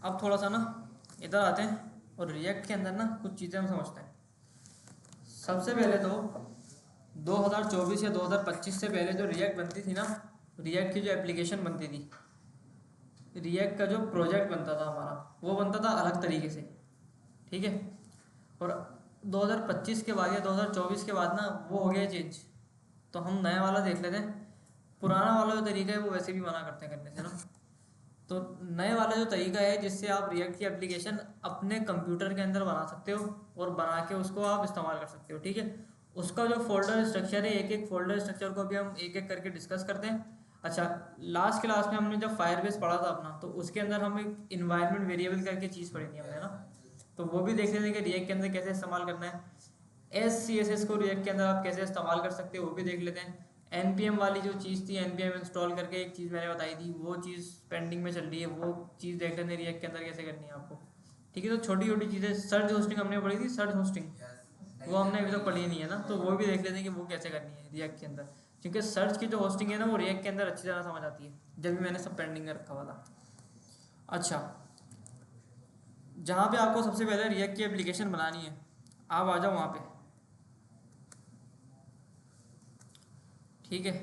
अब थोड़ा सा ना इधर आते हैं और रिएक्ट के अंदर ना कुछ चीज़ें हम समझते हैं। सबसे पहले तो 2024 या 2025 से पहले जो रिएक्ट बनती थी ना, रिएक्ट की जो एप्लीकेशन बनती थी, रिएक्ट का जो प्रोजेक्ट बनता था हमारा, वो बनता था अलग तरीके से, ठीक है। और 2025 के बाद या 2024 के बाद ना वो हो गया चेंज, तो हम नया वाला देख लेते हैं। पुराना वाला जो तरीका है वो वैसे भी मना करते हैं करने से ना, तो नए वाला जो तरीका है जिससे आप रिएक्ट की एप्लीकेशन अपने कंप्यूटर के अंदर बना सकते हो और बना के उसको आप इस्तेमाल कर सकते हो, ठीक है। उसका जो फोल्डर स्ट्रक्चर है, एक एक फोल्डर स्ट्रक्चर को भी हम एक एक करके डिस्कस करते हैं। अच्छा, लास्ट क्लास में हमने जब फायरबेस पढ़ा था अपना, तो उसके अंदर हम एक इन्वायरमेंट वेरिएबल करके चीज़ पढ़ी थी हमने ना, तो वो भी देख लेते हैं कि रिएक्ट के अंदर कैसे इस्तेमाल करना है। SCSS को रिएक्ट के अंदर आप कैसे इस्तेमाल कर सकते हो वो भी देख लेते हैं। NPM वाली जो चीज़ थी, NPM इंस्टॉल करके एक चीज़ मैंने बताई थी, वो चीज़ पेंडिंग में चल रही है, वो चीज़ देख लेते हैं रिएक्ट के अंदर कैसे करनी है आपको, ठीक है। तो छोटी छोटी चीज़ें, सर्च होस्टिंग हमने पढ़ी थी, सर्च होस्टिंग वो हमने अभी तक पढ़ी नहीं है ना, तो वो भी देख लेते हैं कि वो कैसे करनी है रिएक्ट के अंदर, क्योंकि सर्च की जो होस्टिंग है ना वो रिएक्ट के अंदर अच्छी तरह समझ आती है, जब भी मैंने सब पेंडिंग में रखा हुआ था। अच्छा, जहाँ पे आपको सबसे पहले रिएक्ट की एप्लीकेशन बनानी है, आप आ जाओ वहाँ पे, ठीक है।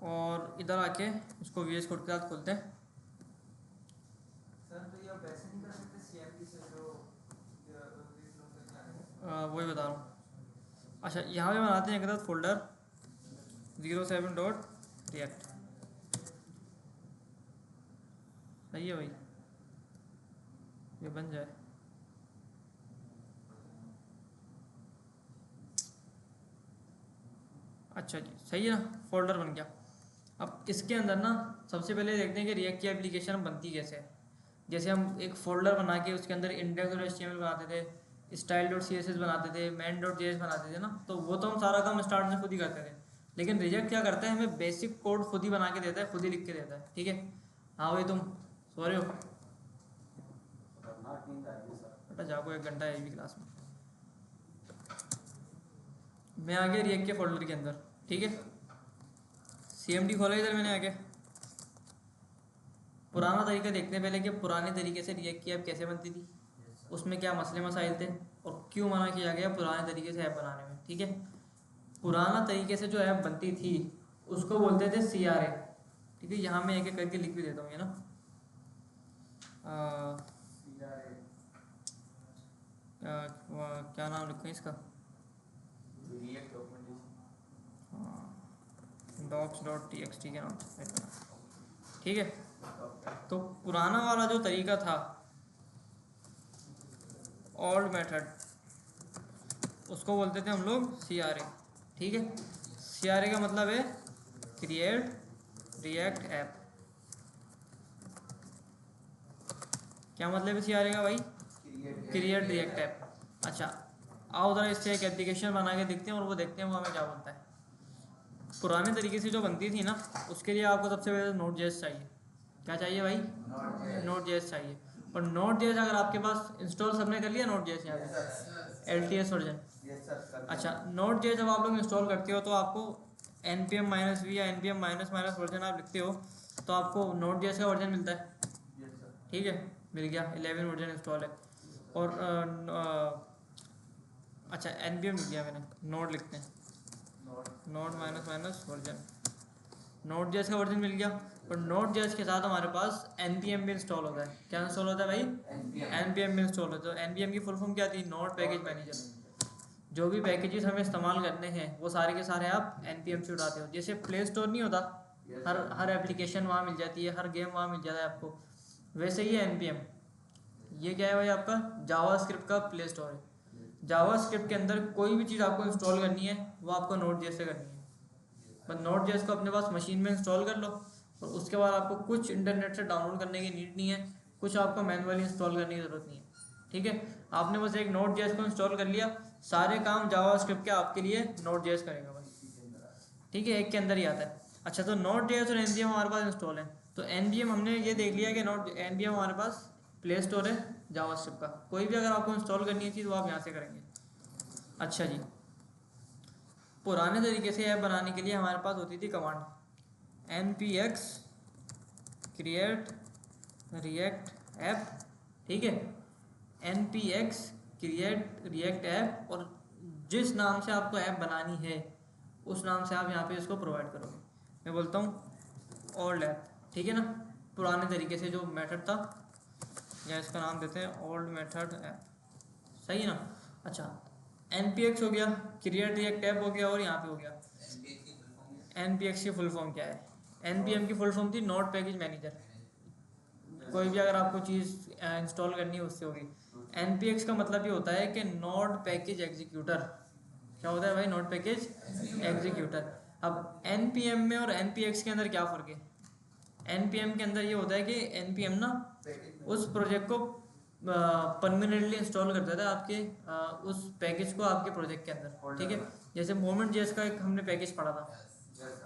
और इधर आके इसको VS कोड के साथ खोलते हैं। सर तो ये आप वैसे नहीं कर सकते CMD से जो वही बता रहा हूँ। अच्छा, यहाँ पे बनाते हैं एक साथ फोल्डर 07.react, सही है भाई, ये बन जाए। अच्छा जी, सही है ना, फोल्डर बन गया। अब इसके अंदर ना सबसे पहले देखते हैं कि रिएक्ट की एप्लीकेशन बनती कैसे है। जैसे हम एक फोल्डर बना के उसके अंदर इंडेक्स और HTML बनाते थे, style.css बनाते थे, main.js बनाते थे ना, तो वो तो हम सारा काम स्टार्ट में खुद ही करते थे। लेकिन रिजेक्ट क्या करता है, हमें बेसिक कोड खुद ही बना के देता है, खुद ही लिख के देता है, ठीक है। हाँ भाई, तुम सो रहे हो? बेटा जागो, 1 घंटा है अभी क्लास में। मैं आ गया रिएक्ट के फोल्डर के अंदर, ठीक है। CMD खोला इधर मैंने आके। पुराना तरीका देखते हैं पहले कि पुराने तरीके से रिएक्ट की ऐप कैसे बनती थी, उसमें क्या मसले मसाइल थे और क्यों मना किया गया पुराने तरीके से ऐप बनाने में, ठीक है। पुराना तरीके से जो ऐप बनती थी उसको बोलते थे CRA, ठीक है। यहाँ मैं एक एक करके लिख भी देता हूँ, ये ना क्या नाम लिखूँ इसका, docs.txt के नाम से, ठीक है। तो पुराना वाला जो तरीका था, ओल्ड मेथड, उसको बोलते थे हम लोग CRA, ठीक है। CRA का मतलब है क्रिएट रिएक्ट ऐप। क्या मतलब है CRA का भाई? Create react app. अच्छा, आओ ज़रा इससे एक एप्लीकेशन बना के देखते हैं और वो देखते हैं वो हमें क्या बोलता है। पुराने तरीके से जो बनती थी ना, उसके लिए आपको सबसे पहले Node.js चाहिए। क्या चाहिए भाई? Node.js चाहिए। और Node.js अगर आपके पास इंस्टॉल सबने कर लिया Node.js यहाँ पे LTS वर्जन, अच्छा, Node.js जब आप लोग इंस्टॉल करते हो तो आपको npm-v या npm वर्जन आप लिखते हो तो आपको Node.js का वर्जन मिलता है, ठीक है। मिल गया, 11 वर्जन इंस्टॉल है। और अच्छा, npm लिख दिया मैंने, नोड लिखते हैं, नोड वर्जन, Node.js का वर्जन मिल गया। और Node.js के साथ हमारे पास npm भी इंस्टॉल होता है। क्या इंस्टॉल होता है भाई? npm भी इंस्टॉल होता है। npm की फुल फॉर्म क्या थी? Node package manager. जो भी पैकेजेस हमें इस्तेमाल करने हैं वो सारे के सारे आप npm से उठाते हो। जैसे प्ले स्टोर नहीं होता, हर एप्लीकेशन वहाँ मिल जाती है, हर गेम वहाँ मिल जाता है आपको, वैसे ही है npm। ये क्या है भाई? आपका जावास्क्रिप्ट का प्ले स्टोर है। जावास्क्रिप्ट के अंदर कोई भी चीज़ आपको इंस्टॉल करनी है वो आपको Node.js से करनी है। बस Node.js को अपने पास मशीन में इंस्टॉल कर लो और उसके बाद आपको कुछ इंटरनेट से डाउनलोड करने की नीड नहीं है, कुछ आपको मैनुअली इंस्टॉल करने की ज़रूरत नहीं है, ठीक है। आपने बस एक Node.js को इंस्टॉल कर लिया, सारे काम जावास्क्रिप्ट के आपके लिए Node.js करेगा बस, ठीक है, एक के अंदर ही आता है। अच्छा, तो Node.js और npm हमारे पास इंस्टॉल है, तो npm हमने ये देख लिया कि npm हमारे पास प्ले स्टोर है जावास्क्रिप्ट का। कोई भी अगर आपको इंस्टॉल करनी है चीज़ वो आप यहाँ से करेंगे। अच्छा जी, पुराने तरीके से ऐप बनाने के लिए हमारे पास होती थी command npx create react app, ठीक है, npx क्रिएट रिएक्ट ऐप, और जिस नाम से आपको ऐप बनानी है उस नाम से आप यहाँ पे इसको प्रोवाइड करोगे। मैं बोलता हूँ ओल्ड ऐप, ठीक है ना, पुराने तरीके से जो मेथड था, या इसका नाम देते हैं ओल्ड मेथड ऐप, सही है ना। अच्छा, npx हो गया, क्रिएट रिएक्ट ऐप हो गया, और यहाँ पे हो गया npx की फुल फॉर्म क्या है। npm की फुल फॉर्म थी नोड पैकेज मैनेजर। कोई भी अगर आपको चीज़ इंस्टॉल करनी है उससे होगी। npx का मतलब ये होता है कि नोड पैकेज एग्जीक्यूटर। क्या होता है भाई? Node package executor. अब npm में और npx के अंदर क्या फ़र्क है? npm के अंदर ये होता है कि npm ना उस प्रोजेक्ट को परमानेंटली इंस्टॉल कर देता है आपके उस पैकेज को आपके प्रोजेक्ट के अंदर, ठीक है। जैसे मोमेंट जेएस का एक हमने पैकेज पढ़ा था,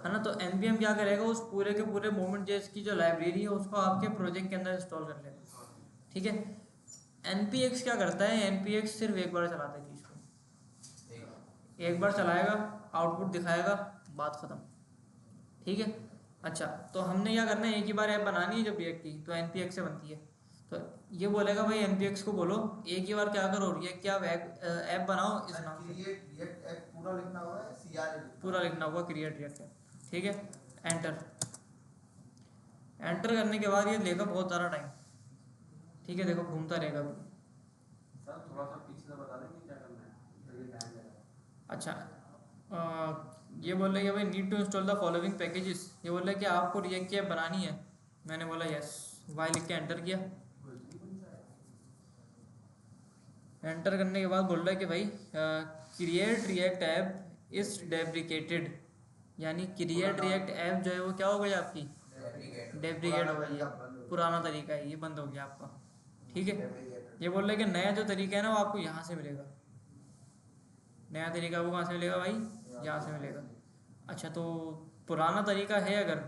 है ना, तो npm क्या करेगा, उस पूरे के पूरे मोमेंट जेएस की जो लाइब्रेरी है उसको आपके प्रोजेक्ट के अंदर इंस्टॉल कर लेगा, ठीक है। npx क्या करता है? npx सिर्फ एक बार चलाता है चीज़ को, एक बार चलाएगा, आउटपुट दिखाएगा, बात ख़त्म, ठीक है। अच्छा, तो हमने क्या करना है, एक ही बार ऐप बनानी है जब रिएक्ट की, तो npx से बनती है। तो ये बोलेगा भाई npx को बोलो एक ही बार क्या करो, रिएक्ट क्या ऐप बनाओ इस नाम से। रिएक्ट ऐप पूरा लिखना होगा, सीआर पूरा लिखना होगा क्रिएट रिएक्ट ऐप, ठीक है। एंटर, एंटर करने के बाद ये लेगा बहुत ज़्यादा टाइम, ठीक है, देखो घूमता रहेगा अभी। सर थोड़ा सा पीछे से बता दें कि क्या करना है, तो ये टाइम लगेगा। अच्छा, ये बोल रहे हैं भाई need to install the following packages. ये बोल रहे हैं कि आपको रिएक्ट की ऐप बनानी है। मैंने बोला यस, वाई लिख के एंटर किया। एंटर करने के बाद बोल रहा है कि भाई create react app is deprecated, यानी क्रिएट रिएक्ट ऐप जो है वो क्या हो गई आपकी? डेप्रिकेट हो गई है, पुराना तरीका है, ये बंद हो गया आपका, ठीक है। ये बोल रहे हैं कि नया जो तरीका है ना वो आपको यहाँ से मिलेगा। नया तरीका वो कहाँ से मिलेगा भाई? यहाँ से मिलेगा। अच्छा, तो पुराना तरीका है, अगर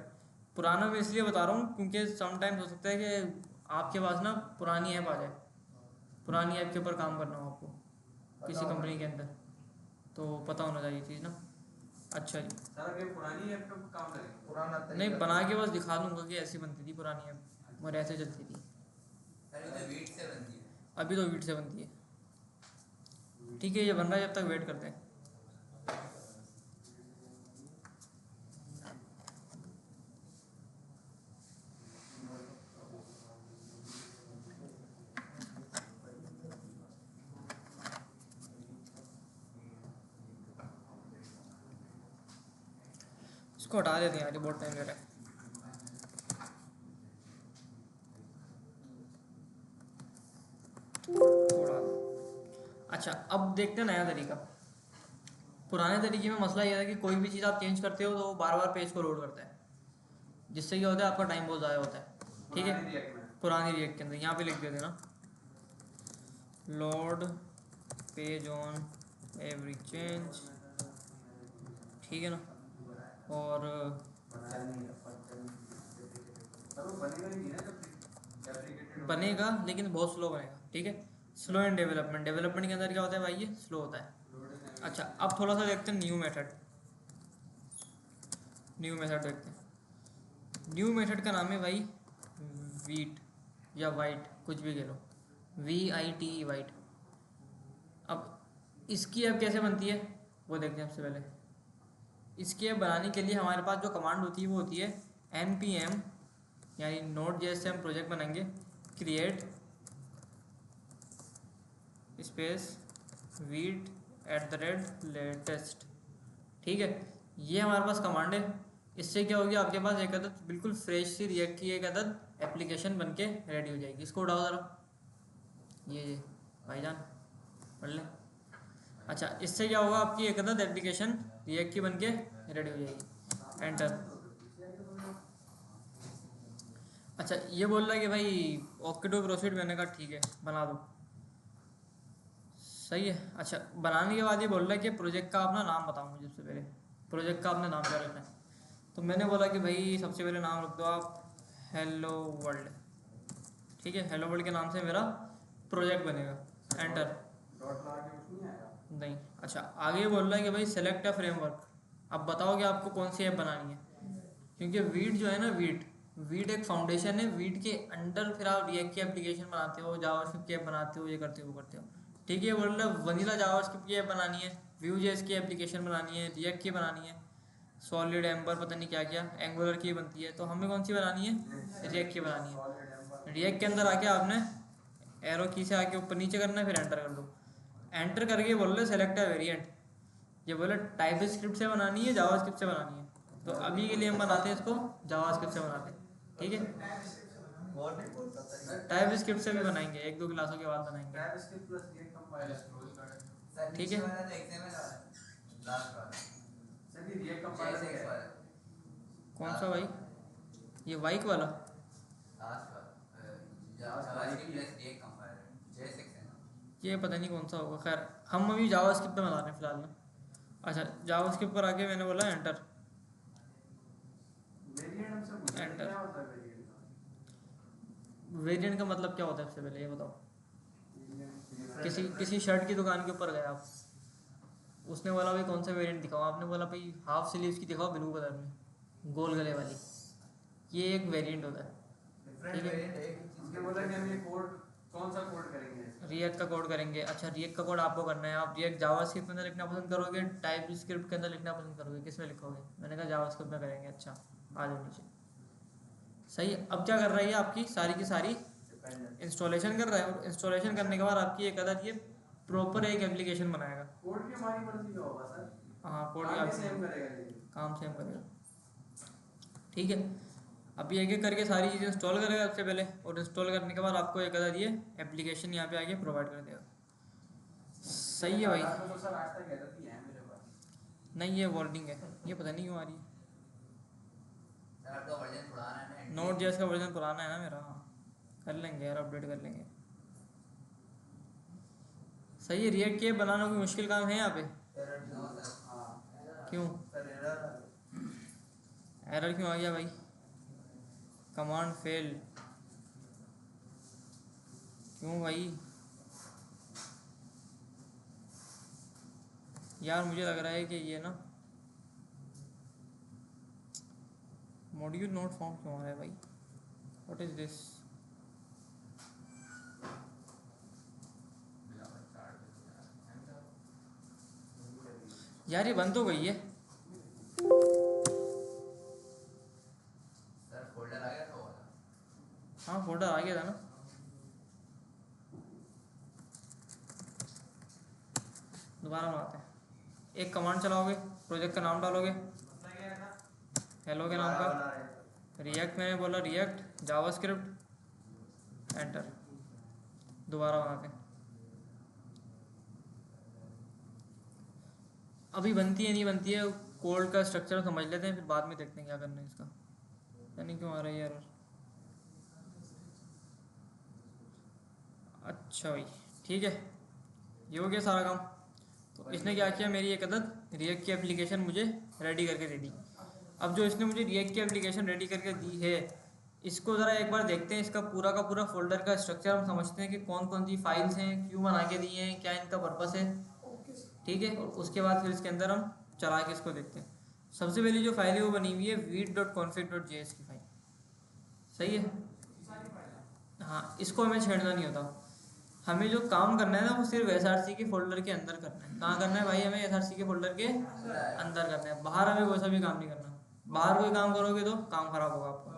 पुराना मैं इसलिए बता रहा हूँ क्योंकि समटाइम्स हो सकता है कि आपके पास ना पुरानी ऐप आ जाए, पुरानी ऐप के ऊपर काम करना हो आपको किसी कंपनी के अंदर, तो पता होना चाहिए चीज़ ना। अच्छा जी, सर अगर पुरानी ऐप पे काम करेंगे, पुराना नहीं बना के बस दिखा दूंगा कि ऐसी बनती थी पुरानी ऐप और ऐसे चलती थी। अभी तो वीट से बनती है, ठीक है। ये बन रहा है, जब तक वेट करते हैं। इसको हटा देते हैं यार, ये बहुत टाइम ले रहा है। थोड़ा, अच्छा अब देखते हैं नया तरीका। पुराने तरीके में मसला यह था कि कोई भी चीज़ आप चेंज करते हो तो वो बार बार पेज को लोड करता है, जिससे क्या होता है आपका टाइम बहुत ज़्यादा होता है, ठीक पुरानी है। रिएक्ट में पुरानी रिएक्ट के अंदर यहाँ पे लिख देते ना, load page on every change, ठीक है ना। और सर वो बनेगा ही नहीं ना जब डेप्रिकेटेड बनेगा लेकिन बहुत स्लो बनेगा, ठीक है। स्लो इन डेवलपमेंट, डेवलपमेंट के अंदर क्या होता है भाई? ये स्लो होता है। अच्छा, अब थोड़ा सा देखते हैं न्यू मेथड। न्यू मेथड देखते हैं। न्यू मेथड का नाम है भाई वीट या वाइट, कुछ भी कह लो, VITE वाइट। अब इसकी ऐप कैसे बनती है वो देखते हैं। सबसे पहले इसकी ऐप बनाने के लिए हमारे पास जो कमांड होती है वो होती है npm, यानी नोड जैसे हम प्रोजेक्ट बनाएंगे, क्रिएट स्पेस वीट @लेटेस्ट, ठीक है। ये हमारे पास कमांड है। इससे क्या होगी, आपके पास एक अदद बिल्कुल फ्रेश सी रिएक्ट की एक अदद एप्लीकेशन बनके रेडी हो जाएगी। इसको उठाओ ज़रा, ये भाईजान पढ़ लें। अच्छा, इससे क्या होगा, आपकी एक अदद एप्लीकेशन रिएक्ट की बनके रेडी हो जाएगी। एंटर। अच्छा, ये बोल रहा है कि भाई ओके टू प्रोसीड, मैंने कहा ठीक है बना दो, सही है। अच्छा, बनाने के बाद ये बोल रहा है कि प्रोजेक्ट का अपना नाम बताओ मुझे। सबसे पहले प्रोजेक्ट का अपना नाम क्या रखना है, तो मैंने बोला कि भाई सबसे पहले नाम रख दो आप हेलो वर्ल्ड, ठीक है। हेलो वर्ल्ड के नाम से मेरा प्रोजेक्ट बनेगा। एंटर। डॉट लगा के कुछ नहीं आएगा। नहीं। अच्छा, आगे बोल रहा है कि भाई सेलेक्ट अ फ्रेमवर्क। अब बताओ कि आपको कौन सी ऐप बनानी है, क्योंकि वीट जो है ना, वीट वीट एक फाउंडेशन है, वीट के अंडर फिर आप रिएक्ट की एप्लीकेशन बनाते हो, जावास्क्रिप्ट की ऐप बनाते हो, ये करते हो वो करते हो। ठीक है, बोल रहे वनीला जावास्क्रिप्ट की ऐप बनानी है, Vue.js की एप्लीकेशन बनानी है, रिएक्ट की बनानी है, सॉलिड एम्बर पता नहीं क्या क्या एंगुलर की बनती है, तो हमें कौन सी बनानी है? रिएक्ट की बनानी है। रिएक्ट के अंदर आके आपने एरो की से आके ऊपर नीचे करना है, फिर एंटर कर लो। एंटर करके बोल रहे सेलेक्ट अ वेरिएंट, ये बोले टाइप स्क्रिप्ट से बनानी है जावास्क्रिप्ट से बनानी है, तो अभी के लिए हम बनाते हैं इसको जावास्क्रिप्ट से बनाते हैं। ठीक है, और नहीं बोल सकता सर। टाइप स्क्रिप्ट से भी बनाएंगे, 1-2 क्लासों के बाद बनाएंगे। TypeScript plus react compiler sir ठीक नीचे है। वाला तो XML वाला है, लास्ट वाला सर ये रिएक्ट कंपाइलर JSX है। वाला, कौन सा भाई? ये वाइक वाला? लास्ट वाला JavaScript plus react compiler JSX है ना। ये पता नहीं कौन सा होगा, खैर हम अभी जावास्क्रिप्ट पे बना रहे हैं फिलहाल ना। अच्छा, जावास्क्रिप्ट पर आके मैंने बोला एंटर। वेरिएंट हमसे पूछा Enter। क्या होता है वेरिएंट का? वेरिएंट का मतलब क्या होता है सबसे पहले ये बताओ। किसी Different- किसी शर्ट की दुकान के ऊपर गए आप, उसने बोला भाई कौन सा वेरिएंट दिखाओ, आपने बोला भाई हाफ स्लीव्स की दिखाओ ब्लू कलर में गोल गले वाली, ये एक वेरिएंट होता है। डिफरेंट ठीक है। वेरिएंट है एक ही चीज उसने बोला कि हम ये कोड कौन सा कोड करेंगे? रिएक्ट का कोड करेंगे। अच्छा, रिएक्ट का कोड आपको करना है, आप रिएक्ट जावास्क्रिप्ट के अंदर लिखना पसंद करोगे, टाइप स्क्रिप्ट के अंदर लिखना पसंद करोगे, किस में लिखोगे? मैंने कहा जावास्क्रिप्ट में करेंगे। अच्छा, आ जाओ नीचे। सही है, अब क्या कर रही है आपकी सारी की सारी डिपेंडेंट इंस्टॉलेशन कर रहा है, और इंस्टॉलेशन करने के बाद आपकी एक अदद ये प्रॉपर एक एप्लीकेशन बनाएगा। कोड की हमारी मर्जी का होगा सर। हाँ, कोड काम का भी सेम करेगा लेकिन। काम सेम करेगा। ठीक है, अब ये एक एक करके सारी चीज़ें इंस्टॉल करेगा सबसे पहले, और इंस्टॉल करने के बाद आपको एक अदद ये एप्लीकेशन यहाँ पे आके प्रोवाइड कर देगा। सही है भाई। तो सर आज तक एरर ही है मेरे पास। नहीं, ये वार्निंग है, ये पता नहीं क्यों आ रही है। सर आपका वर्जन पुराना है ना। नोट जेएस का वर्जन पुराना है ना मेरा। हाँ, कर लेंगे यार, अपडेट कर लेंगे। सही है, रिएक्ट के बनाना कोई मुश्किल काम है यहाँ पे? Error no sir. हाँ क्यों सर एरर एरर क्यों आ गया भाई? कमांड फेल क्यों भाई? यार मुझे लग रहा है कि ये ना मॉड्यूल नोट फाउंड क्यों आ रहा है भाई? What is this? यार ये बंद तो गई है। सर फोल्डर आ गया था वाला। हाँ, फोल्डर आ गया था ना। दोबारा बनाते हैं। एक कमांड चलाओगे, प्रोजेक्ट का नाम डालोगे, हेलो के नाम का, रिएक्ट मैंने बोला रिएक्ट जावास्क्रिप्ट, एंटर। दोबारा बनाते हैं। अभी बनती है नहीं बनती है, कोड का स्ट्रक्चर समझ लेते हैं, फिर बाद में देखते हैं क्या करना है इसका। पता नहीं क्यों आ रहा है यार। अच्छा भाई, ठीक है, ये हो गया सारा काम। तो इसने क्या किया, मेरी एक अदद रिएक्ट की एप्लीकेशन मुझे रेडी करके दे दी। अब जो इसने मुझे रिएक्ट की एप्लीकेशन रेडी करके दी है, इसको ज़रा एक बार देखते हैं। इसका पूरा का पूरा फोल्डर का स्ट्रक्चर हम समझते हैं कि कौन कौन सी फाइल्स हैं, क्यों बना के दी हैं, क्या इनका पर्पस है। ठीक है, और उसके बाद फिर इसके अंदर हम चला के इसको देखते हैं। सबसे पहली जो फाइल है वो बनी हुई है vite.config.js की फाइल। सही है, हाँ, इसको हमें छेड़ना नहीं होता। हमें जो काम करना है ना वो सिर्फ SRC के फोल्डर के अंदर करना है। कहाँ करना है भाई? हमें SRC के फोल्डर के अंदर करना है, बाहर हमें कोई सा भी काम नहीं करना। बाहर कोई काम करोगे तो काम खराब होगा आपका।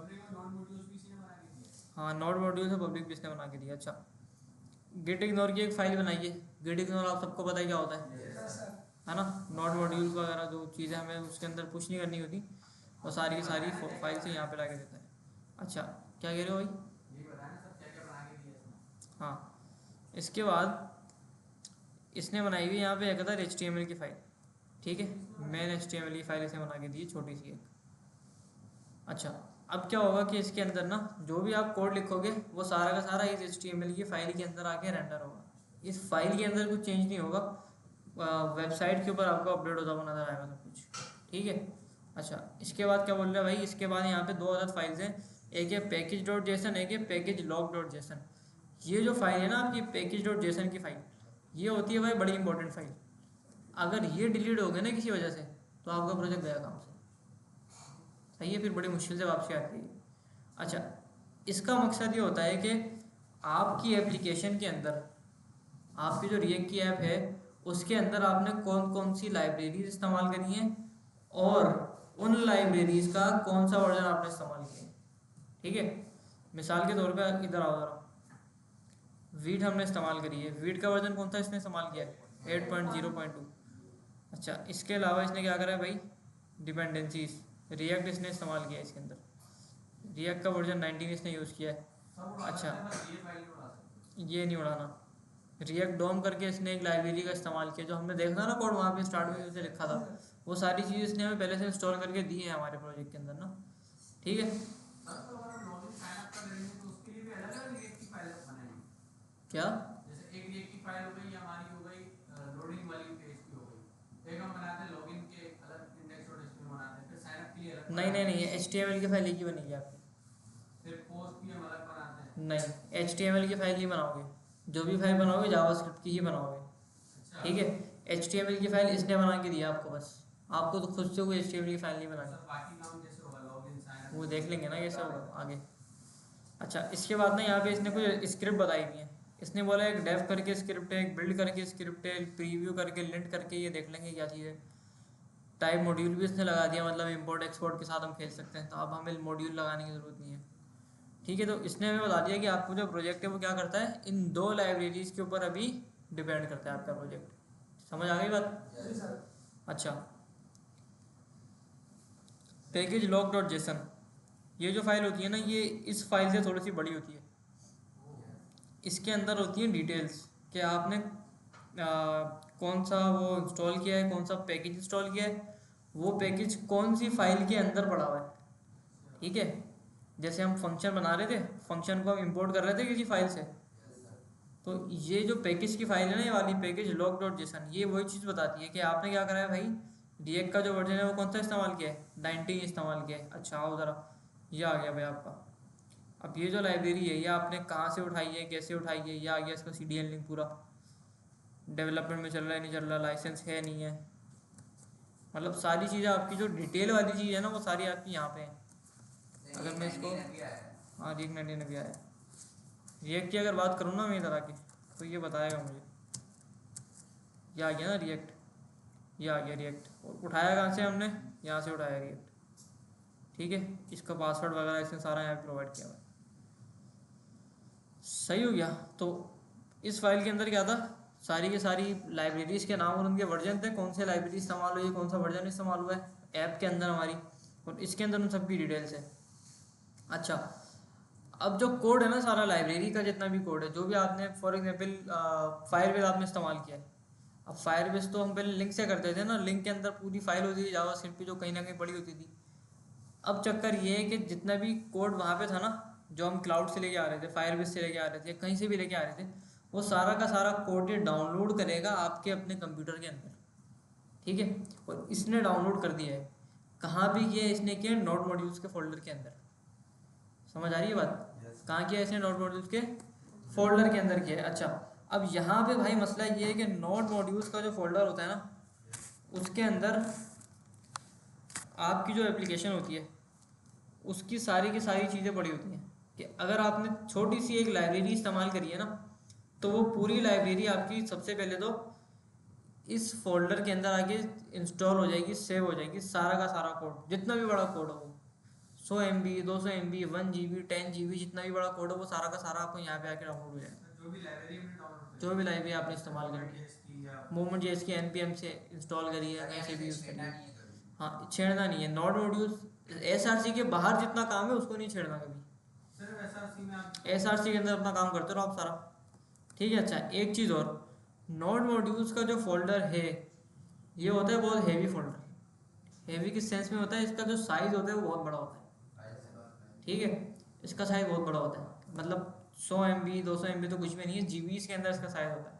हाँ, नोड मॉड्यूल से पब्लिक भी इसने बना के दिया। अच्छा, गिट इग्नोर की एक फाइल बनाइए। गिट इग्नोर आप सबको पता है क्या होता है ना? नोड मॉड्यूल वगैरह जो चीज़ें हमें उसके अंदर पुश नहीं करनी होती, वो सारी की सारी फाइल से यहाँ पे ला के देता है। अच्छा, क्या कह रहे हो भाई? हाँ, इसके बाद इसने बनाई हुई यहाँ पे एक था HTML की फाइल। ठीक है, मैंने HTML की फाइल इसे बना के दी, छोटी सी एक। अच्छा, अब क्या होगा कि इसके अंदर ना जो भी आप कोड लिखोगे वो सारा का सारा इस HTML की फाइल के अंदर आके रेंडर होगा। इस फाइल के अंदर कुछ चेंज नहीं होगा, वेबसाइट के ऊपर आपको अपडेट होता हुआ नजर आएगा सब कुछ। ठीक है। अच्छा, इसके बाद क्या बोल रहे हैं भाई? इसके बाद यहाँ पे 2 अदद फाइल्स हैं, एक है package.json, एक है packagelog.json। ये जो फाइल है ना आपकी package.json की फाइल, ये होती है भाई बड़ी इंपॉर्टेंट फाइल। अगर ये डिलीट हो गए ना किसी वजह से तो आपका प्रोजेक्ट गया काम से। सही है, फिर बड़ी मुश्किल से वापसी आती है। अच्छा, इसका मकसद ये होता है कि आपकी एप्लीकेशन के अंदर, आपकी जो रिएक्ट की ऐप है उसके अंदर आपने कौन कौन सी लाइब्रेरीज इस्तेमाल करी हैं और उन लाइब्रेरीज का कौन सा वर्जन आपने इस्तेमाल किया है। ठीक है, मिसाल के तौर पे इधर आओ जरा, वीट हमने इस्तेमाल करी है, वीट का वर्जन कौन सा इसने इस्तेमाल किया है 8.0.2। अच्छा, इसके अलावा इसने क्या करा है भाई, डिपेंडेंसीज, रिएक्ट इसने इस्तेमाल किया है इसके अंदर, रिएक्ट का वर्जन 19 इसने यूज़ किया है। अच्छा, ये नहीं उड़ाना, रिएक्ट डोम करके इसने एक लाइब्रेरी का इस्तेमाल किया, जो हमने देखा ना कोड वहाँ पे स्टार्ट में उसे लिखा था, वो सारी चीज़ इसने हमें पहले से इंस्टॉल करके दी है हमारे प्रोजेक्ट के अंदर ना। ठीक है, क्या जैसे एक रिएक्ट की फाइल हो गई, हमारी हो गई लोडिंग वाली पेज की हो गई, एक हम बनाते हैं लॉगिन के अलग इंडेक्स और एचटीएमएल बनाते हैं, फिर साइन अप के लिए अलग नहीं नहीं नहीं, HTML की फाइल एक ही बनेगी आपकी, फिर पोस्ट भी हम अलग बनाते हैं। नहीं HTML की फाइल नहीं बनाओगे, जो भी फाइल बनाओगे जावास्क्रिप्ट की ही बनाओगे। अच्छा, ठीक है, HTML की फाइल इसने बना के दिया आपको, बस आपको तो खुद से कोई HTML की फाइल नहीं बनानी, सर बाकी काम जैसे होगा लॉगिन साइन अप वो देख लेंगे ना कैसे होगा आगे। अच्छा, इसके बाद ना यहाँ पे इसने कुछ स्क्रिप्ट बताई हुई है, इसने बोला एक डेव करके स्क्रिप्ट है, एक बिल्ड करके स्क्रिप्ट है, प्रीव्यू करके लिंट करके, ये देख लेंगे क्या चीज़ है। टाइप मॉड्यूल भी इसने लगा दिया, मतलब इंपोर्ट एक्सपोर्ट के साथ हम खेल सकते हैं, तो अब हमें मॉड्यूल लगाने की ज़रूरत नहीं है। ठीक है, तो इसने हमें बता दिया कि आपको जो प्रोजेक्ट है वो क्या करता है, इन दो लाइब्रेरीज के ऊपर अभी डिपेंड करता है आपका प्रोजेक्ट। समझ आ गई बात। अच्छा, पैकेज लॉग डॉट जेसन, ये जो फाइल होती है ना, ये इस फाइल से थोड़ी सी बड़ी होती है। इसके अंदर होती है डिटेल्स कि आपने कौन सा वो इंस्टॉल किया है, कौन सा पैकेज इंस्टॉल किया है, वो पैकेज कौन सी फाइल के अंदर पड़ा हुआ है। ठीक है, जैसे हम फंक्शन बना रहे थे, फंक्शन को हम इंपोर्ट कर रहे थे किसी फाइल से, तो ये जो पैकेज की फाइल है ना, ये वाली पैकेज लॉग डॉट जेसन, ये वही चीज़ बताती है कि आपने क्या करा है भाई, रिएक्ट का जो वर्जन है वो कौन सा इस्तेमाल किया है, 19 इस्तेमाल किया है। अच्छा आओ ज़रा, ये आ गया भाई आपका। अब ये जो लाइब्रेरी है ये आपने कहाँ से उठाई है, कैसे उठाई है, ये आ गया इसका CDN लिंक पूरा, डेवलपमेंट में चल रहा है नहीं चल रहा, लाइसेंस है नहीं है, मतलब सारी चीज़ें आपकी जो डिटेल वाली चीज़ है ना वो सारी आपकी यहाँ पे हैं। अगर मैं इसको, हाँ रिएक्ट 19 भी आया, रिएक्ट की अगर बात करूँ ना मैं इधर आके, तो ये बताएगा मुझे, ये आ गया ना रिएक्ट, ये आ गया रिएक्ट, और उठाया कहाँ से हमने, यहाँ से उठाया रिएक्ट। ठीक है, इसका पासवर्ड वगैरह इसने सारा यहाँ पे प्रोवाइड किया हुआ है। सही हो गया, तो इस फाइल के अंदर क्या था, सारी की सारी लाइब्रेरीज़ के नाम और उनके वर्जन थे, कौन से लाइब्रेरी इस्तेमाल हुई है, कौन सा वर्जन इस्तेमाल हुआ है ऐप के अंदर हमारी, और इसके अंदर उन सब की डिटेल्स है। अच्छा, अब जो कोड है ना सारा लाइब्रेरी का जितना भी कोड है, जो भी आपने फॉर एग्जांपल फायरबेस आपने इस्तेमाल किया है, अब फायरबेस तो हम पहले लिंक से करते थे ना, लिंक के अंदर पूरी फाइल होती थी जावास्क्रिप्ट की जो कहीं ना कहीं पड़ी होती थी। अब चक्कर ये है कि जितना भी कोड वहाँ पे था ना, जो हम क्लाउड से लेके आ रहे थे, फायरबेस से लेके आ रहे थे, कहीं से भी लेके आ रहे थे, वो सारा का सारा कोड ये डाउनलोड करेगा आपके अपने कंप्यूटर के अंदर। ठीक है, और इसने डाउनलोड कर दिया है, कहाँ पे किया है इसने, किया नोड मॉड्यूल्स के फोल्डर के अंदर। समझ आ रही है बात, कहाँ किया है इसने, नोड मॉड्यूल्स के फोल्डर के अंदर किया है। अच्छा, अब यहाँ पे भाई मसला ये है कि नोड मॉड्यूल्स का जो फोल्डर होता है ना, उसके अंदर आपकी जो एप्लीकेशन होती है उसकी सारी की सारी चीज़ें पड़ी होती हैं, कि अगर आपने छोटी सी एक लाइब्रेरी इस्तेमाल करी है ना, तो वो पूरी लाइब्रेरी आपकी सबसे पहले तो इस फोल्डर के अंदर आके इंस्टॉल हो जाएगी, सेव हो जाएगी, सारा का सारा कोड, जितना भी बड़ा कोड हो वो 100 MB 200 MB 1 GB 10 GB, जितना भी बड़ा कोड हो वो सारा का सारा आपको यहाँ पे आके डाउनलोड हो जाएगा। जो भी लाइब्रेरी हमने डाउनलोड जो भी लाइब्रेरी आपने इस्तेमाल करी है, मूवमेंट JS की NPM से इंस्टॉल करी है, कहीं से भी यूज़ करी है, हाँ छेड़ना नहीं है। नोड मॉड्यूल्स SRC के बाहर जितना काम है उसको नहीं छेड़ना कभी, सिर्फ एसआरसी में आप SRC के अंदर अपना काम करते रहो आप सारा। ठीक है, अच्छा एक चीज़ और, नोड मॉड्यूल्स का जो फोल्डर है ये होता है बहुत हैवी फोल्डर। हैवी किस सेंस में होता है, इसका जो साइज़ होता है वो बहुत बड़ा होता है। ठीक है, इसका साइज़ बहुत बड़ा होता है, मतलब 100 MB 200 MB तो कुछ भी नहीं है, GBs के अंदर इसका साइज़ होता है।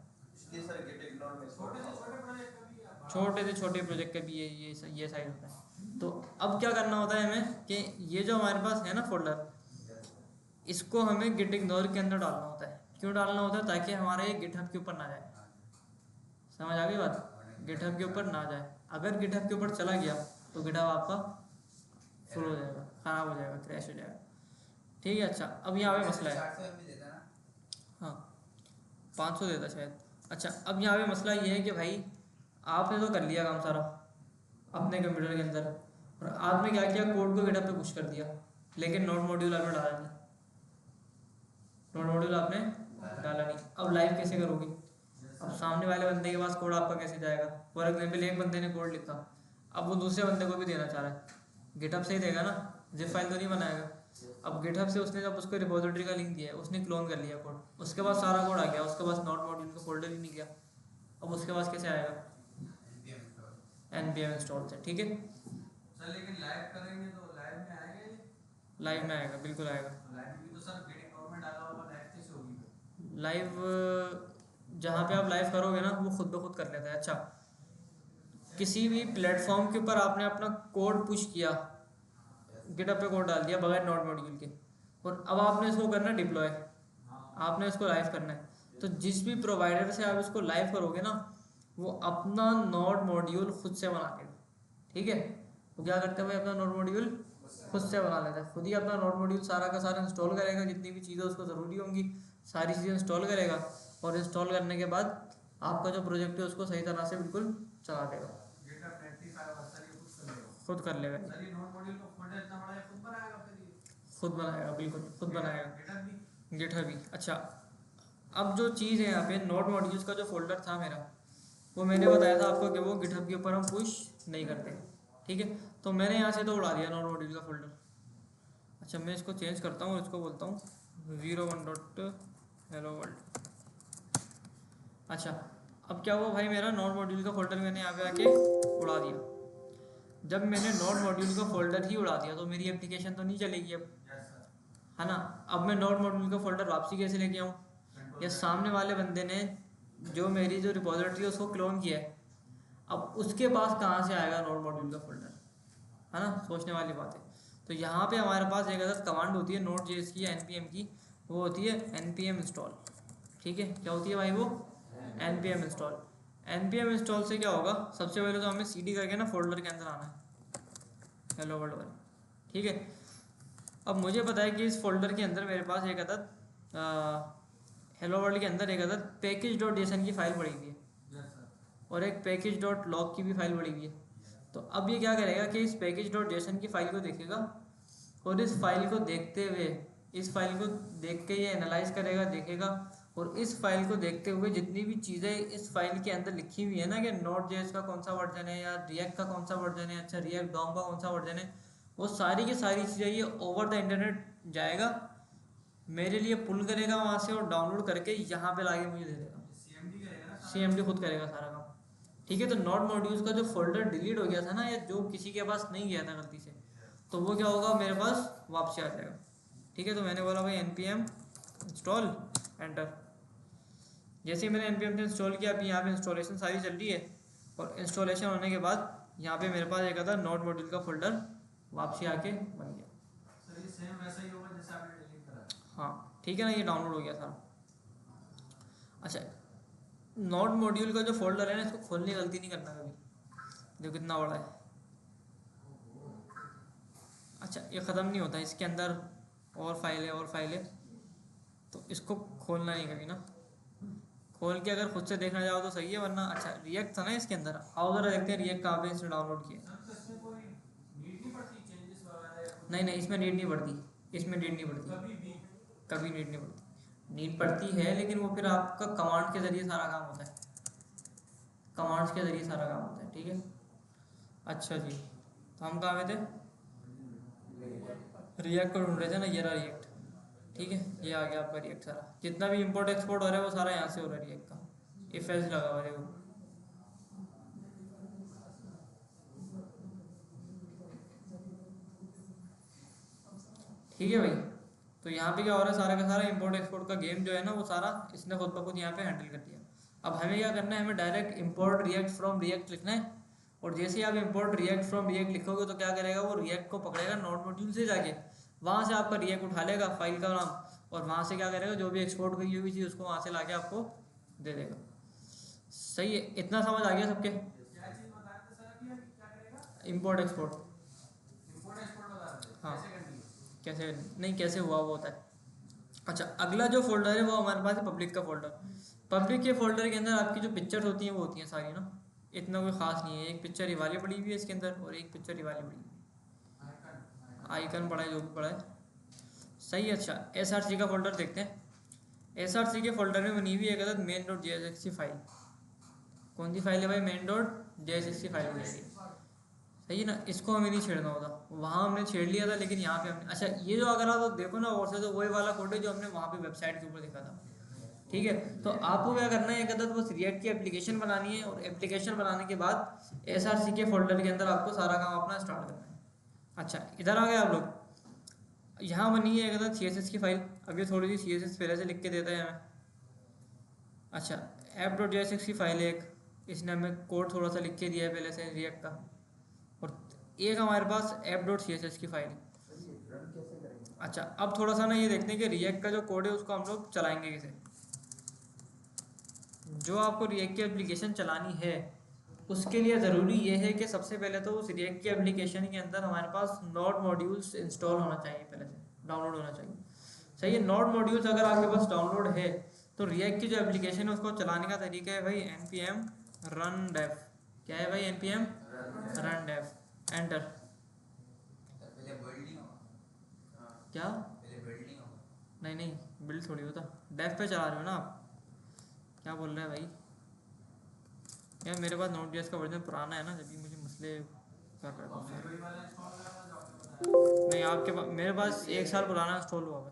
छोटे से छोटे प्रोजेक्ट का भी ये साइज़ होता है। तो अब क्या करना होता है हमें कि ये जो हमारे पास है ना फोल्डर, इसको हमें गिट इग्नोर के अंदर डालना होता है। क्यों डालना होता है, ताकि हमारे ये गिटहब के ऊपर ना जाए। समझ आ गई बात, गिटहब के ऊपर ना जाए। अगर गिटहब के ऊपर चला गया तो गिटहब आपका फुल हो जाएगा, ख़राब हो जाएगा, क्रैश हो जाएगा। ठीक है। अच्छा अब यहाँ पे मसला है, 400 MB देता है ना। हाँ 500 देता शायद। अच्छा अब यहाँ पे मसला ये है कि भाई आपने तो कर लिया काम सारा अपने कंप्यूटर के अंदर, और आपने क्या किया, कोड को गिटहब पे पुश कर दिया, लेकिन नोड मॉड्यूल आपने डाला नहीं, नोड मॉड्यूल आपने डाला नहीं। अब लाइव कैसे करोगे? अब सामने वाले बंदे के पास कोड आपका कैसे जाएगा? फॉर एग्जाम्पल एक बंदे ने कोड लिखा, अब वो दूसरे बंदे को भी देना चाह रहा है, गिटहब से ही देगा ना, जिप फाइल तो नहीं बनाएगा। अब गिटहब से उसने जब उसको रिपोजिटरी का लिंक दिया है, उसने क्लोन कर लिया कोड, उसके पास सारा कोड आ गया, उसके पास नोड मॉड्यूल का फोल्डर ही नहीं गया, अब उसके पास कैसे आएगा? npm install। npm इंस्टॉल से, ठीक है। सर लेकिन लाइव करेंगे तो लाइव में आएगा ये? लाइव में आएगा, बिल्कुल आएगा। लाइव भी तो सर गिटहब में डाला होगा, लाइव कैसे होगी फिर? लाइव जहाँ पे आप लाइव करोगे ना वो खुद ब खुद कर लेता है। अच्छा किसी भी प्लेटफॉर्म के ऊपर आपने अपना कोड पुश किया, गिटहब पे कोड डाल दिया बगैर नोड मॉड्यूल के, और अब आपने इसको करना है डिप्लॉय, आपने इसको लाइव करना है, तो जिस भी प्रोवाइडर से आप इसको लाइव करोगे ना वो अपना नोड मॉड्यूल खुद से बना लेगा, ठीक है। वो क्या करते हैं भाई, अपना नोड मॉड्यूल खुद से बना लेता है, खुद ही अपना नोड मॉड्यूल सारा का सारा इंस्टॉल करेगा, जितनी भी चीज़ें उसको ज़रूरी होंगी सारी चीज़ें इंस्टॉल करेगा, और इंस्टॉल करने के बाद आपका जो प्रोजेक्ट है उसको सही तरह से बिल्कुल चला देगा, गिटहब रेक्टिफायर और सर ये कुछ कर लेगा। खुद कर लेगा, सर ये नोड मॉड्यूल का फोल्डर इतना बड़ा है, खुद बनाएगा फिर ये? खुद बनाएगा, बिल्कुल खुद बनाएगा, गिटहब भी? गिटहब भी। अच्छा अब जो चीज़ है यहाँ पे नोड मॉड्यूल्स का जो फोल्डर था मेरा, वो मैंने बताया था आपको कि वो गिटहब के ऊपर हम पुश नहीं करते, ठीक है। तो मैंने यहाँ से तो उड़ा दिया नोड मॉड्यूल का फोल्डर। अच्छा मैं इसको चेंज करता हूँ और इसको बोलता हूँ 01.hello world। अच्छा अब क्या हुआ भाई, मेरा नोड मॉड्यूल का फोल्डर मैंने यहाँ पे आके उड़ा दिया। जब मैंने नोड मॉड्यूल का फोल्डर ही उड़ा दिया तो मेरी एप्लीकेशन तो नहीं चलेगी अब, यस सर। है ना। अब मैं नोड मॉड्यूल का फोल्डर वापसी कैसे लेके आऊँ? या सामने वाले बंदे ने जो मेरी जो रिपोजिटरी है उसको क्लोन किया है, अब उसके पास कहाँ से आएगा नोड मॉड्यूल का फोल्डर, है ना, सोचने वाली बात है। तो यहाँ पे हमारे पास एक अदद कमांड होती है नोड जेएस की या npm की, वो होती है npm इंस्टॉल, ठीक है। क्या होती है भाई वो? npm install. npm इंस्टॉल से क्या होगा, सबसे पहले तो हमें cd करके ना फोल्डर के अंदर आना है हेलो वर्ल्ड वाले, ठीक है। अब मुझे पता है कि इस फोल्डर के अंदर मेरे पास एक अदद हेलो वर्ल्ड के अंदर एक अदद package.json की फाइल पड़ी हुई है, यस सर। और एक package.log की भी फाइल पड़ी हुई है। तो अब ये क्या करेगा कि इस package.json की फाइल को देखेगा, और इस फाइल को देखते हुए, इस फाइल को देख के ये एनालाइज करेगा, देखेगा, और इस फाइल को देखते हुए जितनी भी चीज़ें इस फाइल के अंदर लिखी हुई है ना कि नोड जेएस का कौन सा वर्जन है या रिएक्ट का कौन सा वर्जन है, अच्छा रिएक्ट डॉम का कौन सा वर्जन है, वो सारी की सारी चीज़ें ये ओवर द इंटरनेट जाएगा, मेरे लिए पुल करेगा वहाँ से और डाउनलोड करके यहाँ पे लाके मुझे दे देगा। सीएमडी करेगा ना सारा? CMD खुद करेगा सारा काम, ठीक है। तो नोड मॉड्यूल्स का जो फोल्डर डिलीट हो गया था ना, या जो किसी के पास नहीं गया था गलती से, तो वो क्या होगा, मेरे पास वापसी आ जाएगा, ठीक है। तो मैंने बोला भाई npm इंस्टॉल एंटर, जैसे ही मैंने npm से इंस्टॉल किया, अभी यहाँ पे इंस्टॉलेशन सारी चल रही है, और इंस्टॉलेशन होने के बाद यहाँ पे मेरे पास एक आता नोड मॉड्यूल का फोल्डर वापसी आके बन गया। सर ये सेम वैसा ही होगा जैसे आपने डिलीट करा है? हाँ ठीक है ना, ये डाउनलोड हो गया सारा। अच्छा नोड मॉड्यूल का जो फोल्डर है ना, इसको खोलने की गलती नहीं करना कभी, जो कितना बड़ा है। अच्छा ये ख़त्म नहीं होता, इसके अंदर और फाइल है और फाइल है, तो इसको खोलना नहीं कभी ना, खोल के अगर खुद से देखना चाहो तो सही है, वरना अच्छा रिएक्ट था ना इसके अंदर, आओ ज़रा देखते हैं रिएक्ट कहाँ पे इसने डाउनलोड किया। सर तो इसमें कोई नीड नहीं पड़ती चेंजेस वगैरह या कुछ? नहीं नहीं इसमें नीड नहीं पड़ती, इसमें नीड नहीं पड़ती, कभी भी? कभी नीड नहीं पड़ती। नीड पड़ती है लेकिन वो फिर आपका कमांड के ज़रिए सारा काम होता है, कमांड्स के ज़रिए सारा काम होता है, ठीक है। अच्छा जी, तो हम कहाँ पे थे? रिएक्ट को ढूंढ रहे थे ना, ये रहा रिएक्ट, ठीक है। ये आ गया आपका रिएक्ट, सारा जितना भी इंपोर्ट एक्सपोर्ट हो रहा है वो सारा यहाँ से हो रहा है रिएक्ट का, इफ एल्स लगा हुआ है वो, ठीक है भाई। तो यहाँ पे क्या हो रहा है, सारा का सारा इंपोर्ट एक्सपोर्ट का गेम जो है ना वो सारा इसने खुद ब खुद यहाँ पे हैंडल कर दिया। अब हमें क्या करना है, हमें direct import react from react लिखना है, और जैसे ही आप इंपोर्ट रिएक्ट फ्रॉम रिएक्ट लिखोगे तो क्या करेगा, वो रिएक्ट को पकड़ेगा नोड मॉड्यूल से जाके, वहाँ से आपका रिएक्ट उठा लेगा फाइल का नाम, और वहाँ से क्या करेगा, जो भी एक्सपोर्ट हुई हुई चीज़ उसको वहाँ से लाके आपको दे देगा। सही है, इतना समझ आ गया सबके? क्या चीज़ बता रहे थे सर अभी, क्या करेगा? इंपोर्ट एक्सपोर्ट, इंपोर्ट एक्सपोर्ट बता रहे थे, हाँ। कैसे करनी है? कैसे नहीं, कैसे हुआ वो होता है। अच्छा, अगला जो फोल्डर है वो हमारे पास है पब्लिक का फोल्डर। पब्लिक के फोल्डर के अंदर आपकी जो पिक्चर्स होती हैं वो होती हैं सारी ना, इतना कोई ख़ास नहीं है। एक पिक्चर ये वाली पड़ी हुई है इसके अंदर और एक पिक्चर ये वाली पड़ी हुई है। आइकन पड़ा है, जो भी पड़ा है सही है। अच्छा, SRC का फोल्डर देखते हैं। SRC के फोल्डर में बनी हुई है एक अदद मेन डॉट JSX की फाइल। कौन सी फाइल है भाई? मेन डॉट JSX की फाइल बनी। सही है ना, इसको हमें नहीं छेड़ना होता, वहाँ हमने छेड़ लिया था लेकिन यहाँ पे हमने, अच्छा ये जो अगर आप देखो ना और से तो वही वाला कोड है जो हमने वहाँ पे वेबसाइट के ऊपर देखा था। ठीक है, तो आपको क्या करना है, एक अदद बस रिएक्ट की एप्लीकेशन बनानी है और एप्लीकेशन बनाने के बाद SRC के फोल्डर के अंदर आपको सारा काम अपना स्टार्ट करना है। अच्छा, इधर आ गए आप लोग। यहाँ बनी है एक अदद CSS की फाइल। अभी थोड़ी सी CSS पहले से लिख के देते हैं हमें। अच्छा, app.jsx की फाइल है एक, इसने हमें कोड थोड़ा सा लिख के दिया है पहले से रिएक्ट का। और एक हमारे पास app.css की फाइल है। अच्छा, अब थोड़ा सा ना ये देखते हैं कि रिएक्ट का जो कोड है उसको हम लोग चलाएंगे कैसे। जो आपको रिएक्ट की एप्लीकेशन चलानी है उसके लिए ज़रूरी ये है कि सबसे पहले तो उस रिएक्ट की एप्लीकेशन के अंदर हमारे पास नोड मॉड्यूल्स इंस्टॉल होना चाहिए, पहले से डाउनलोड होना चाहिए। सही है, नोड मॉड्यूल्स अगर आपके पास डाउनलोड है तो रिएक्ट की जो एप्लीकेशन है उसको चलाने का तरीका है भाई npm run dev। क्या है भाई? npm run dev, enter. पहले बिल्ड नहीं होगा, क्या? पहले बिल्ड नहीं होगा। नहीं नहीं, बिल्ड थोड़ी होता, डेव पे चला रहे हो ना आप, क्या बोल रहे हैं भाई? यार मेरे पास Node.js का वर्जन पुराना है ना, जब भी मुझे मसले कर रहा और फिर है। वही वाला इंस्टॉल करा था जो आपने बताया। नहीं, आपके पास, मेरे पास 1 साल पुराना इंस्टॉल हुआ है।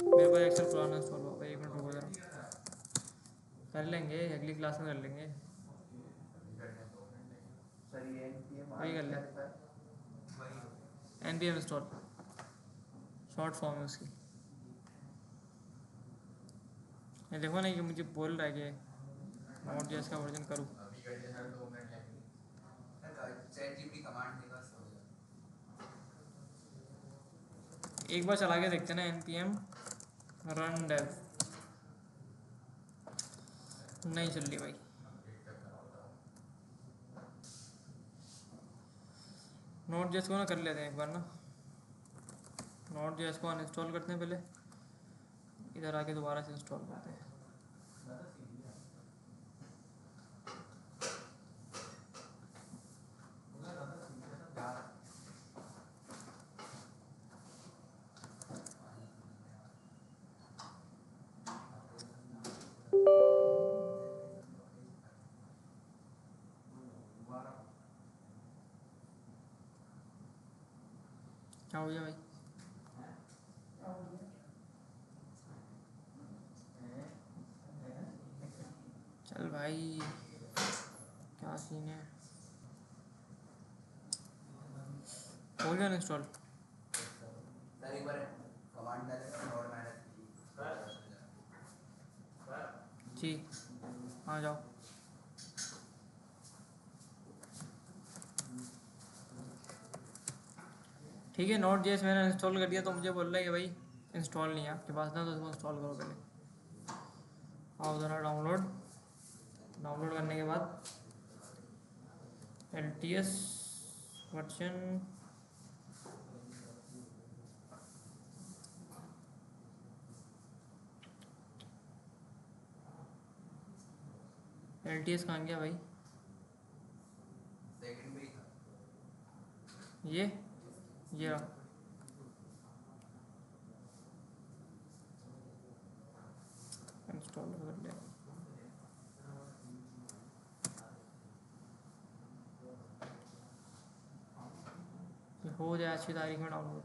मेरे पास 1 साल पुराना इंस्टॉल हुआ है। 1 मिनट रुको जरा, किया था। कर लेंगे अगली क्लास में कर लेंगे। सर ये NPM वही कर ले, वही npm इंस्टॉल, शॉर्ट फॉर्म है उसकी। ये देखो ना, कि मुझे बोल रहा है कि Node.js का वर्जन करूँ। अभी कर दिया सर, 2 मिनट लगेंगे। सर चैट जीपीटी कमांड देगा सर हो जाएगा। एक बार चला के देखते हैं ना, npm run dev। नहीं चल रही भाई। Node.js को ना कर लेते हैं एक बार ना, Node.js को अनइंस्टॉल करते हैं पहले, इधर आके दोबारा से इंस्टॉल करते हैं। क्या हो गया भाई? चल भाई, क्या सीन है? हो गया इंस्टॉल? सर एक बार कमांड डालेगा और मैनेज जी, हाँ जाओ। ठीक है, Node.js मैंने इंस्टॉल कर दिया तो मुझे बोल रहा है कि भाई इंस्टॉल नहीं है आपके पास ना, तो उसको इंस्टॉल करो पहले। आओ ज़रा, डाउनलोड। डाउनलोड करने के बाद LTS वर्जन, LTS कहाँ गया भाई? सेकंड पे ही था। ये रहा। इंस्टॉल कर लिया। ये हो जाए अच्छी तारीख में डाउनलोड।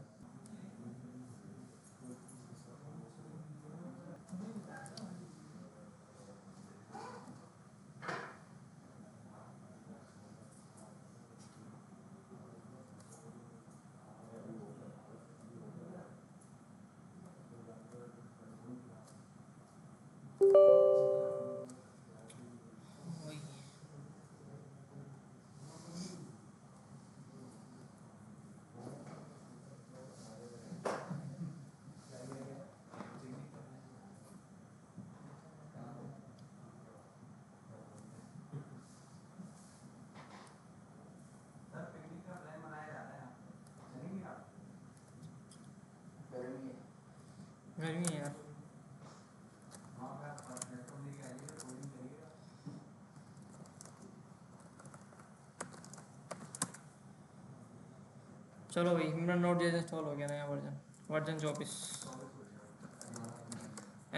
वही। गर्मी है यार। वहाँ पे आप लैपटॉप लेके आइएगा, कोडिंग करिएगा। चलो भाई मेरा नोट जैसे इंस्टॉल हो गया नया वर्जन 24।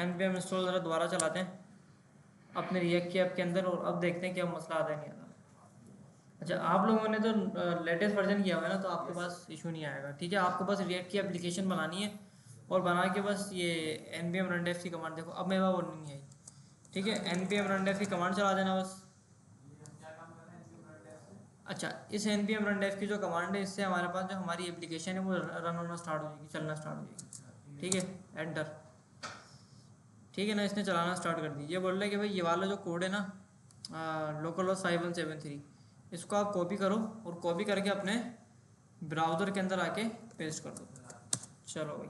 npm इंस्टॉल ज़रा दोबारा चलाते हैं अपने रिएक्ट की ऐप के अंदर और अब देखते हैं क्या मसला आता है नहीं आता। अच्छा आप लोगों ने तो लेटेस्ट वर्जन किया हुआ है ना, तो आपके पास इशू नहीं आएगा। ठीक है, आपको बस रिएक्ट की एप्लीकेशन बनानी है और बना के बस ये npm rundev की कमांड, देखो अब मेरे पास वार्निंग नहीं आई। ठीक है, npm rundev की कमांड चला देना बस। क्या काम कर रहे हैं npm rundev से? अच्छा, इस npm rundev की जो कमांड है इससे हमारे पास जो हमारी एप्लीकेशन है वो रन होना स्टार्ट हो जाएगी, चलना स्टार्ट हो जाएगी। ठीक है, एंटर। ठीक है ना, इसने चलाना स्टार्ट कर दी। ये बोल रहा है कि भाई ये वाला जो कोड है ना लोकल होस्ट 5173, इसको आप कॉपी करो और कॉपी करके अपने ब्राउज़र के अंदर आके पेस्ट कर दो। चलो भाई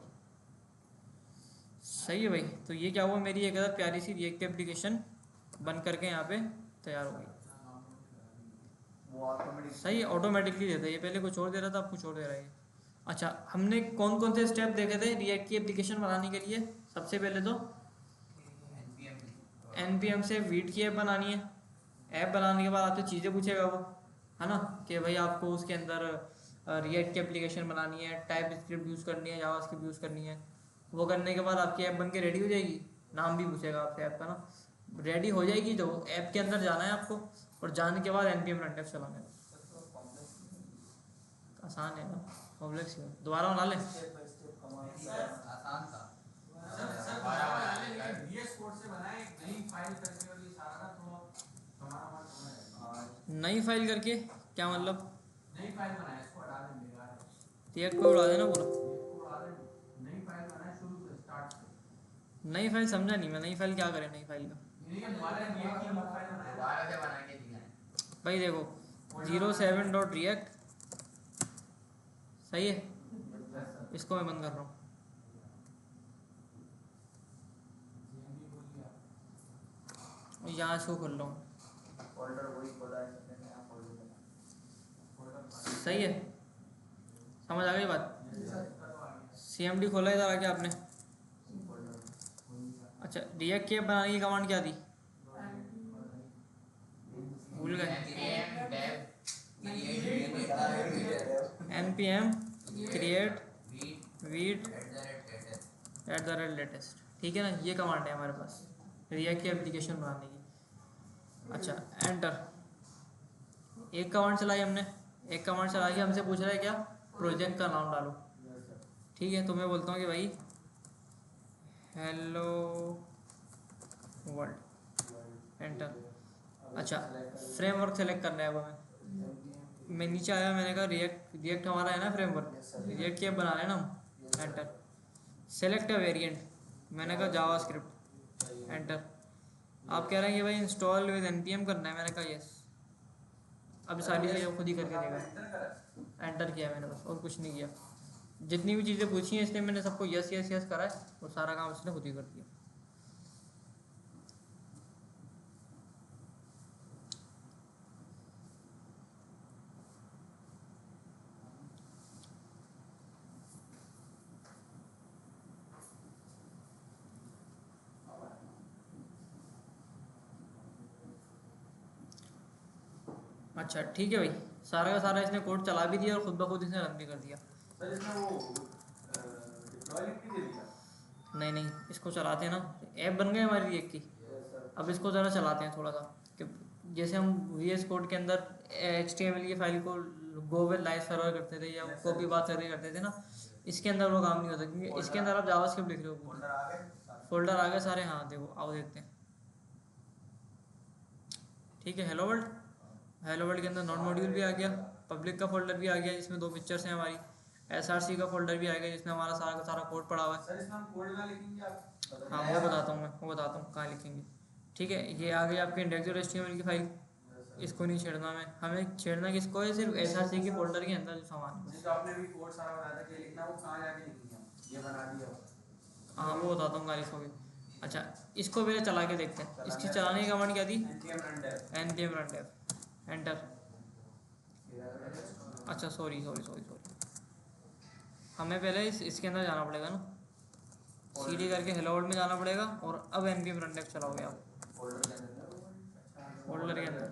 सही है भाई। तो ये क्या हुआ, मेरी एक प्यारी सी रिएक्ट एप्लीकेशन बन करके यहाँ पे तैयार हो गई। सही है, ऑटोमेटिकली देता है ये, पहले कुछ और दे रहा था अब कुछ और दे रहा है। अच्छा, हमने कौन कौन से स्टेप देखे थे रिएक्ट की एप्लीकेशन बनाने के लिए? सबसे पहले तो npm से वीट की ऐप बनानी है। ऐप बनाने के बाद आपसे चीज़ें पूछेगा वो, है ना, कि भाई आपको उसके अंदर रिएक्ट की एप्लीकेशन बनानी है, टाइप स्क्रिप्ट यूज़ करनी है, जावा स्क्रिप्ट यूज़ करनी है। वो करने के बाद आपकी ऐप बन के रेडी हो जाएगी। नाम भी पूछेगा आपसे ऐप का ना, रेडी हो जाएगी तो ऐप के अंदर जाना है आपको और जाने के बाद npm rundev चलाना है। आसान है ना, कॉम्प्लेक्स है, दोबारा बना लें। आसान था। सर बनाया है, लेकिन VS कोड से बनाए, एक नई फाइल करके, और ये सारा ना तो हमारा मन समझ आएगा। नई फाइल करके क्या मतलब? नई फाइल बनाए, इसको हटा दें, बेकार है। रिएक्ट को उड़ा देना पूरा। इसको हटा दें, नई फाइल बनाए शुरू से, स्टार्ट से। नई फाइल समझा नहीं मैं, नई फाइल क्या करें नई फाइल का? ये हमारे रिएक्ट की नई फाइल बनाए, दोबारा से बना के दिया है। भाई देखो 07.react, सही है, इसको मैं बंद कर रहा हूँ। GMB खोल लिया। यहाँ इसको खोल रहा हूँ। फोल्डर वही खोला है सबने, नया फोल्डर बना। फोल्डर सही है, समझ आ गई बात। cmd खोला इधर आके आपने। अच्छा, रिएक्ट की ऐप बनाने की कमांड क्या थी? भूल गए। npm create wheat @latest। ठीक है ना, ये कमांड है हमारे पास रिएक्ट की एप्लीकेशन बनाने की। अच्छा, एंटर। एक कमांड चलाई हमने, एक कमांड चला के हमसे पूछ रहा है क्या, प्रोजेक्ट का नाम डालो। ठीक है, तो मैं बोलता हूँ कि भाई हेलो वर्ल्ड, एंटर। अच्छा, फ्रेमवर्क सेलेक्ट करना है अब हमें। मैं नीचे आया, मैंने कहा रिएक्ट हमारा है ना फ्रेमवर्क, रिएक्ट की ऐप बना लेना हम। एंटर। सेलेक्ट अ वेरिएंट, मैंने कहा जावा स्क्रिप्ट। एंटर। आप कह रहे हैं कि भाई इंस्टॉल विद npm करना है, मैंने कहा यस। अब सारी चीज़ें खुद ही करके देगा। एंटर किया मैंने बस, और कुछ नहीं किया। जितनी भी चीज़ें पूछी हैं इसलिए मैंने सबको यस यस यस करा है और सारा काम इसने खुद ही कर दिया। अच्छा ठीक है भाई, सारा का सारा इसने कोड चला भी दिया और खुद ब खुद इसने रन भी कर दिया। सर इसमें वो डिप्लॉय लिख के दे दिया। नहीं नहीं, इसको चलाते हैं ना, ऐप बन गई हमारी रिएक्ट की। अब इसको ज़रा चलाते हैं थोड़ा सा, कि जैसे हम VS कोड के अंदर HTML की फाइल को गो विद लाइव सर्वर करते थे या कॉपी बात सर्वर करते थे ना, इसके अंदर वो काम नहीं होता क्योंकि इसके अंदर आप जावास्क्रिप्ट लिख रहे हो। फोल्डर आ गए, फोल्डर आ गए सारे, हाँ देखो आओ देखते हैं। ठीक है, हेलो वर्ल्ड, हेलो वर्ल्ड के अंदर नॉन मॉड्यूल भी आ गया, पब्लिक का फोल्डर भी आ गया जिसमें 2 पिक्चर्स हैं हमारी, SRC का फोल्डर भी आ गया जिसमें हमारा सारा का सारा कोड पड़ा हुआ है। सर इसमें हम कोड ना लिखेंगे आप? हाँ वो बताता हूँ मैं, वो बताता हूँ कहाँ लिखेंगे। ठीक है, ये आ गई आपकी index.html की फाइल, इसको नहीं छेड़ना हमें छेड़ना किसको है, सिर्फ SRC के फोल्डर के अंदर जो सामान है। जो आपने भी कोड सारा बनाया था कि लिखना, वो कहाँ जाके लिखेंगे हम? ये बना दिया हो। हाँ वो बताता हूँ कहाँ लिखोगे। अच्छा, इसको पहले चला के देखते हैं, इसकी चलाने की कमांड क्या थी? npm rundev। एंटर। अच्छा सॉरी, हमें पहले इसके अंदर जाना पड़ेगा ना, CD करके हेलो वर्ल्ड में जाना पड़ेगा और अब npm रनडेव चलाओगे आप फोल्डर के अंदर फोल्डर के अंदर।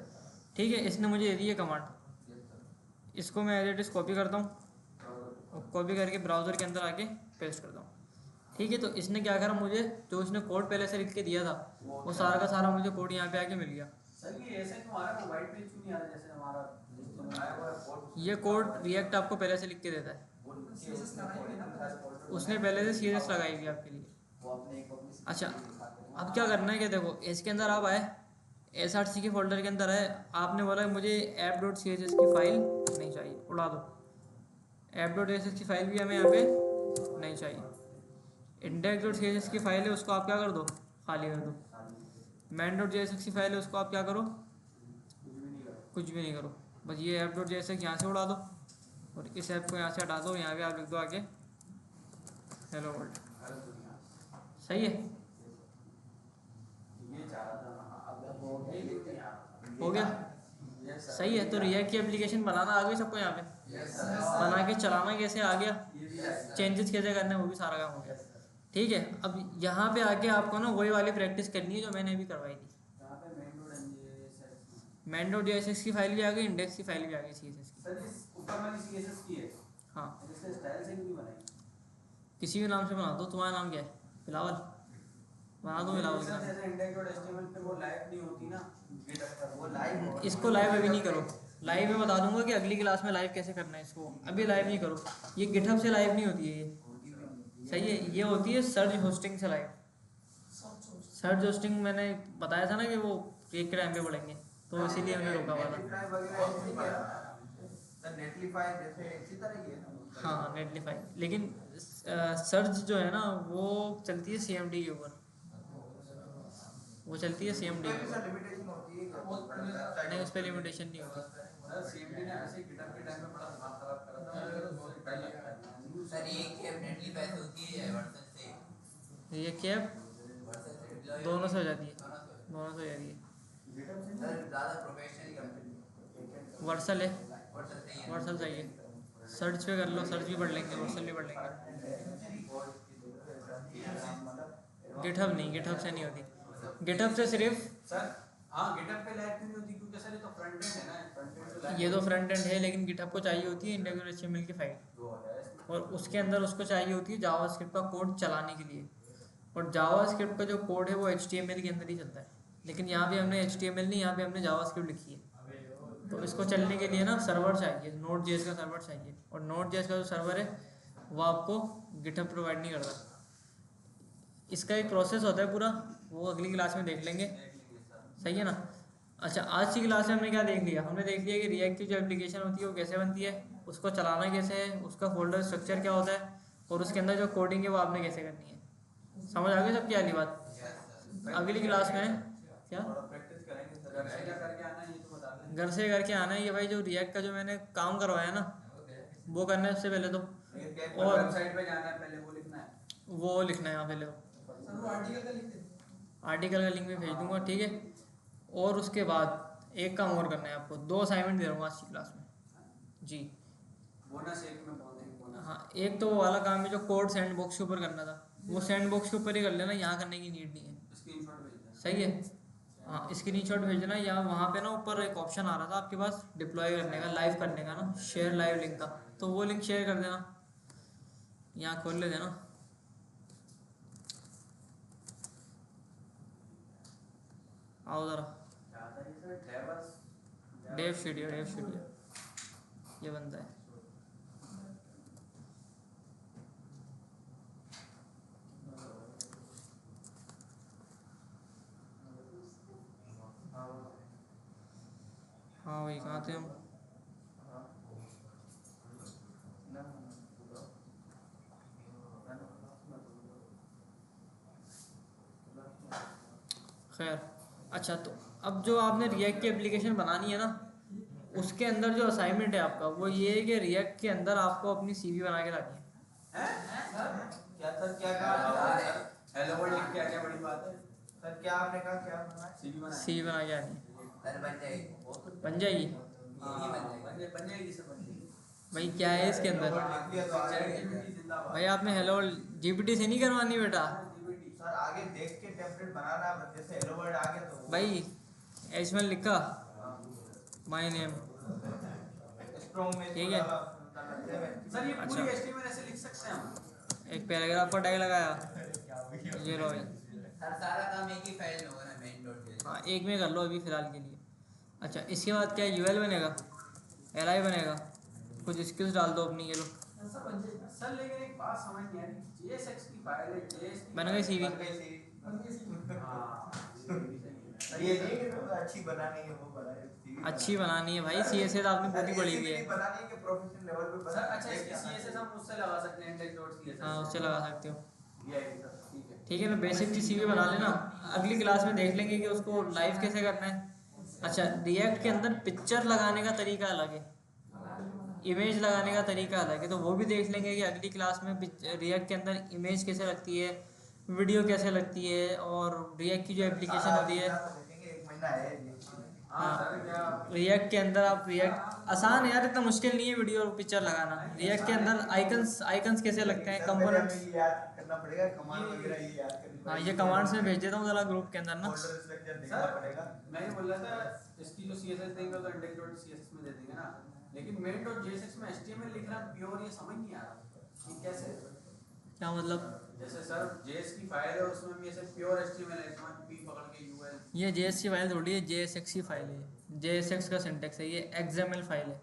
ठीक है, इसने मुझे दे दी है कमांड, इसको मैं एज इट इज कॉपी करता हूँ और कॉपी करके ब्राउज़र के अंदर आके पेस्ट करता हूँ। ठीक है, तो इसने क्या करा, मुझे जो इसने कोड पहले से लिख के दिया था वो सारा का सारा मुझे कोड यहाँ पे आके मिल गया। सर ये ऐसे क्यों आ रहा है, वो वाइट पेज क्यों नहीं आ रहा जैसे हमारा लिस्ट में आया हुआ है कोड? ये कोड रिएक्ट आपको पहले से लिख के देता है, सीएसएस लगाई है ना, उसने पहले से CSS लगाई हुई है आपके लिए। वो अपने एक अपनी अच्छा, अब क्या करना है कि देखो इसके अंदर आप आए, SRC के फोल्डर के अंदर है, आपने बोला मुझे app.css की फाइल नहीं चाहिए, उड़ा दो। app.css की फाइल भी हमें यहाँ पे नहीं चाहिए। index.css की फाइल है उसको आप क्या कर दो, खाली कर दो। main.js की फाइल है उसको आप क्या करो, कुछ भी नहीं करो, बस ये app.js यहाँ से उड़ा दो और इस ऐप को यहाँ से हटा दो, यहाँ पे आप लिख दो आगे हेलो वर्ल्ड। सही है, ये चाह रहा था अब वो नहीं लिखते यार। हो गया, सही है। तो रिएक्ट की एप्लीकेशन बनाना आ गई सबको, यहाँ पे बना के चलाना कैसे आ गया, चेंजेस कैसे करने हैं वो भी सारा काम हो गया। ठीक है, अब यहाँ पे आके आपको ना वही वाली प्रैक्टिस करनी है जो मैंने अभी करवाई थी। यहाँ पे main.js की फाइल भी आ गई, इंडेक्स की फाइल भी आ गई CSS की। सर इस ऊपर वाली सीएसएस की है, हाँ, इसके स्टाइल से नहीं बनाई किसी भी नाम से बना दो, तुम्हारा नाम क्या है, बिलावल, बना दो बिलावल के नाम। जैसे index.html पे वो लाइव नहीं होती ना, वो लाइव हो इसको लाइव अभी नहीं करो, लाइव में बता दूंगा कि अगली क्लास में लाइव कैसे करना है इसको, अभी लाइव नहीं करो। ये गिटहब से लाइव नहीं होती है ये, सही है, ये होती है सर्च होस्टिंग से लाइव। सर्च होस्टिंग मैंने बताया था ना कि वो एक के टाइम पे बढ़ेंगे, तो इसीलिए हमने रोका हुआ था। नेटलीफाई जैसे इसी तरह ही है ना। हाँ नेटलीफाई, लेकिन सर्च जो है ना वो चलती है CMD के ऊपर, वो चलती है CMD के ऊपर, लिमिटेशन होती है नहीं उस पर लिमिटेशन नहीं होती। सर सीएमडी ने ऐसे गिटहब के टाइम में बड़ा दिमाग खराब करा था, मुझे तो बहुत डर लगता है। सर ये कैप नेटलीफाई से होती है वर्सन से, ये कैब वर्सन से deploy दोनों से हो जाती है, दोनों दोनों से से हो जाती है। सर ज़्यादा प्रोफेशनल कंपनी वर्सल है, वर्सन सही है वर्सल सही है, सर्च पे कर लो, सर्च भी पढ़ लेंगे, वर्सल भी पढ़ लेंगे। गिटहब नहीं, गिटहब से नहीं होती, गिटहब से सिर्फ सर हाँ गिटहब पे लाइव नहीं होती क्योंकि सर ये तो फ्रंट एंड है ना, फ्रंट एंड तो ये तो फ्रंट एंड है, लेकिन गिटहब को चाहिए होती है index.html की फाइल, और उसके अंदर उसको चाहिए होती है जावास्क्रिप्ट का कोड चलाने के लिए, और जावास्क्रिप्ट का जो कोड है वो HTML के अंदर ही चलता है, लेकिन यहाँ पे हमने HTML नहीं, यहाँ पे हमने जावास्क्रिप्ट लिखी है। तो इसको चलने के लिए ना सर्वर चाहिए, Node.js का सर्वर चाहिए, और Node.js का जो सर्वर है वो आपको गिटहब प्रोवाइड नहीं करता। इसका एक प्रोसेस होता है पूरा, वो अगली क्लास में देख लेंगे, सही है ना। अच्छा, आज की क्लास में हमने क्या देख लिया, हमने देख लिया कि रिएक्ट की जो एप्लीकेशन होती है वो कैसे बनती है, उसको चलाना कैसे है, उसका फोल्डर स्ट्रक्चर क्या होता है, और उसके अंदर जो कोडिंग है वो आपने कैसे करनी है। समझ आ गई सबकी वाली बात। अगली क्लास में क्या प्रैक्टिस करेंगे सर, घर से क्या करके आना है ये तो बता दें। घर से करके आना है, ये भाई जो रिएक्ट का जो मैंने काम करवाया ना वो करना है सबसे पहले तो, और वेबसाइट पे जाना है पहले वो लिखना है, वो लिखना है यहाँ पहले तो, सर वो आर्टिकल का लिख दे, आर्टिकल का लिंक भी भेज दूंगा, ठीक है। और उसके बाद एक काम और करना है आपको, 2 असाइनमेंट दे रहा हूँ आज की क्लास में जी। बोनस एक में बोल देंगे बोनस। हाँ, एक तो वो वाला काम है जो कोड सैंड बॉक्स के ऊपर करना था, वो सैंड बॉक्स के ऊपर ही कर लेना, यहाँ करने की नीड नहीं है, स्क्रीनशॉट भेज दें। सही है। हाँ, स्क्रीनशॉट भेजना, या वहाँ पे ना ऊपर एक ऑप्शन आ रहा था आपके पास डिप्लॉय करने का, लाइव करने का ना, शेयर लाइव लिंक का, तो वो लिंक शेयर कर देना, यहाँ खोल ले देना। आओ ज़रा, डेव स्टूडियो, डेव स्टूडियो ये बनता है। हाँ वही, कहाँ थे हम, खैर। अच्छा, तो अब जो आपने रिएक्ट की एप्लीकेशन बनानी है ना, उसके अंदर जो असाइनमेंट है आपका वो ये है कि रिएक्ट के अंदर आपको अपनी CV बना के लानी है। क्या सर क्या कहा, हेलो वर्ल्ड लिख के आ गया, बड़ी बात है सर क्या आपने कहा क्या बनाना है? सीवी बना CV बना के आनी है, सर बन जाएगी, बन जाएगी। बन जाएगी सर, बन जाएगी। भाई क्या है इसके अंदर? लिख दिया तो आगे ChatGPT जिंदाबाद। भाई आपने हेलो जीपीटी से नहीं करवानी बेटा। GPT सर आगे देख के टेम्पलेट बनाना है, जैसे हेलो वर्ल्ड आ गया तो भाई एचमल लिखा माय नेम, स्ट्रॉन्ग में ठीक है। सर ये पूरी अच्छा। HTML ऐसे लिख सकते हैं हम? एक पैराग्राफ का टैग लगाया, ये लो भाई। सर सारा काम एक ही फाइल में होगा ना, main.js। हाँ एक में कर लो अभी फ़िलहाल के लिए। अच्छा इसके बाद क्या यूएल बनेगा, एलआई बनेगा, कुछ स्किल्स डाल दो अपनी, ये लो। सर लेकिन एक बात समझ नहीं आ रही, JSX की फाइल है, JS की बन गई CV। हाँ, ये नहीं कि तुम्हें अच्छी बनानी है वो बनाए अच्छी बनानी है भाई, CSS आपने पूरी पढ़ी हुई है। बनानी है कि प्रोफेशनल लेवल पे सर अच्छा इसकी CSS हम उससे लगा सकते हैं, index.css। हाँ उससे लगा सकते हो, ये आएगी सर, ठीक है। ठीक है ना। बेसिक सी CV बना लेना, अगली क्लास में देख लेंगे कि उसको लाइव कैसे करना है। अच्छा रिएक्ट के अंदर पिक्चर लगाने का तरीका अलग है, इमेज लगाने का तरीका अलग है, तो वो भी देख लेंगे कि अगली क्लास में रिएक्ट के अंदर इमेज कैसे लगती है, वीडियो कैसे लगती है, और रिएक्ट की जो एप्लीकेशन होती है। एक महीना है हाँ सर क्या रिएक्ट के अंदर आप रिएक्ट आसान है यार, इतना मुश्किल नहीं है वीडियो और पिक्चर लगाना। रिएक्ट के अंदर आइकन्स कैसे लगते हैं, कंपोनेंट्स। ये याद करना पड़ेगा, कमांड वगैरह ये याद करनी हाँ ये कमांड्स में भेज देता हूँ जरा ग्रुप के अंदर ना। फोल्डर स्ट्रक्चर देखना पड़ेगा। मैं ये बोल रहा था इसकी जो CSS देंगे तो index.css में दे देंगे ना, लेकिन main.jsx में HTML लिखना प्योर ये समझ नहीं आ रहा कि कैसे। क्या मतलब? जैसे सर JS की फाइल है उसमें भी ऐसे प्योर HTML है, इसमें p पकड़ के UL। ये JS की फाइल थोड़ी है, JSX की फाइल है, JSX का सिंटेक्स है, ये XML फाइल है।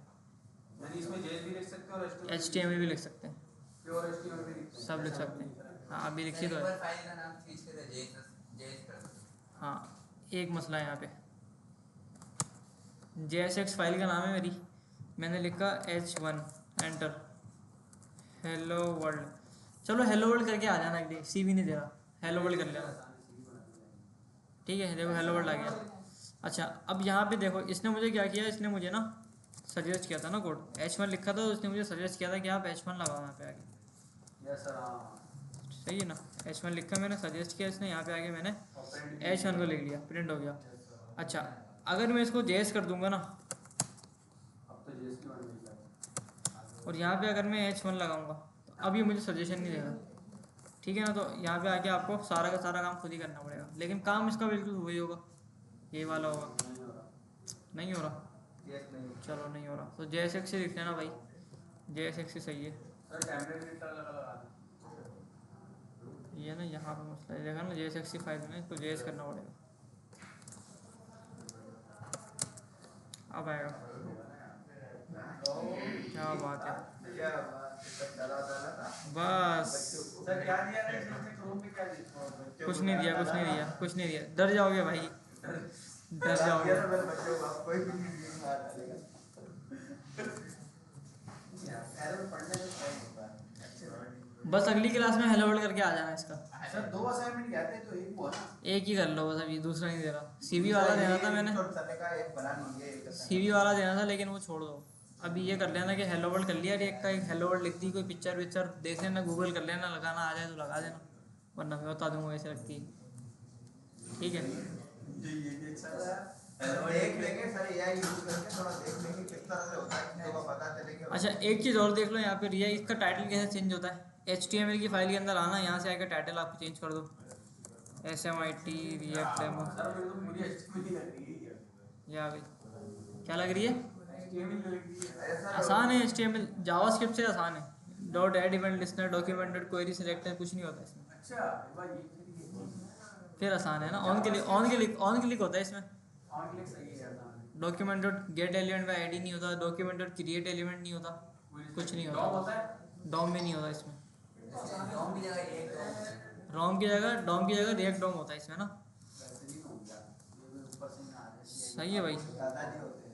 यानी इसमें JS भी लिख सकते हैं और HTML भी लिख सकते हैं, प्योर HTML भी लिख सकते हैं। सब लिख सकते हैं। हाँ अभी लिखी तो एक है। बार फाइल का नाम चेंज कर दे, JS कर दो। हाँ एक मसला है यहाँ पे, JSX फाइल का नाम है मेरी, मैंने लिखा H1 एंटर, हेलो वर्ल्ड। चलो हेलो वर्ल्ड करके आ जाना, एक CV नहीं दे रहा, हेलो वर्ल्ड कर लेना, ठीक है। देखो हेलो वर्ल्ड आ गया। अच्छा अब यहाँ पे देखो इसने मुझे क्या किया, इसने मुझे ना सजेस्ट किया था ना कोड, H1 लिखा था तो इसने मुझे सजेस्ट किया था कि आप H1 लगाओ यहाँ पे आगे। यस सर हाँ। सही है ना, H1 लिखा मैंने, सजेस्ट किया इसने, यहाँ पे आगे मैंने H1 को लिख लिया, प्रिंट हो गया। अच्छा अगर मैं इसको JS कर दूंगा ना, अब तो JS की बात नहीं है। और यहाँ पे अगर मैं H1 लगाऊंगा तो अब ये मुझे सजेशन नहीं देगा, ठीक है ना। तो यहाँ पे आके आपको सारा का सारा काम खुद ही करना पड़ेगा, लेकिन काम इसका बिल्कुल वही होगा, ये वाला होगा। नहीं हो रहा, यस नहीं चलो नहीं हो रहा तो JSX से लिख लेना भाई, JSX से सही है। सर टेम्पलेट एडिटर लगा दो। ये ना यहाँ पे मसला है, देखा ना JSX की फाइल में इसको JS करना पड़ेगा, अब आएगा। क्या बात है, क्या बात है, डाला था बस सर क्या दिया है इसमें, क्रोम में क्या दिया? कुछ नहीं दिया, कुछ नहीं दिया, कुछ नहीं दिया, डर जाओगे भाई, डर जाओगे। मेरे बच्चों को आप कोई भी चीज मार डालेगा। एरर पढ़ने में टाइम होता है। बस अगली क्लास में हेलो वर्ल्ड करके आ जाना इसका। सर 2 असाइनमेंट कहते हैं तो एक हुआ ना। एक ही कर लो बस, अभी दूसरा नहीं दे रहा। CV वाला देना था मैंने, CV वाला देना था लेकिन वो छोड़ दो। अभी ये कर लेना कि हेलो वर्ल्ड कर लिया, एक का एक हेलो वर्ल्ड लिख दी, कोई पिक्चर विक्चर देख लेना, गूगल कर लेना, लगाना आ जाए तो लगा देना, वरना मैं बता दूंगा कैसे लगती है, ठीक है। ये भी अच्छा है। देख लेंगे सर, AI यूज करके थोड़ा देख लेंगे किस तरह से होता है, चीजों का पता चलेगा। अच्छा एक चीज़ और देख लो यहाँ पे, रिया इसका टाइटल कैसे चेंज होता है। HTML की फाइल के अंदर आना, यहाँ से आकर टाइटल आप चेंज कर दो, SMIT रिएक्ट डेमो, सर मेरे को पूरी HTML ही लग रही है। ये आ गई। क्या लग रही है? HTML लग रही है। आसान है HTML, जावास्क्रिप्ट से आसान है। Dot add event listener documented query selector, कुछ नहीं होता इसमें, अच्छा भाई फिर आसान है ना। ऑन क्लिक होता है इसमें। ऑन क्लिक सही है यार। Document dot gate element by ID नहीं होता, डॉक्यूमेंट डॉट क्रिएट एलिमेंट नहीं होता, कुछ नहीं DOM होता, होता है। डॉम में नहीं होता इसमें। डॉम की जगह एक डॉम। डॉम की जगह रिएक्ट डॉम होता है इसमें ना। वैसे नहीं होगा, ये ऊपर से ना आ जाए। सही है भाई। दादाजी होते हैं।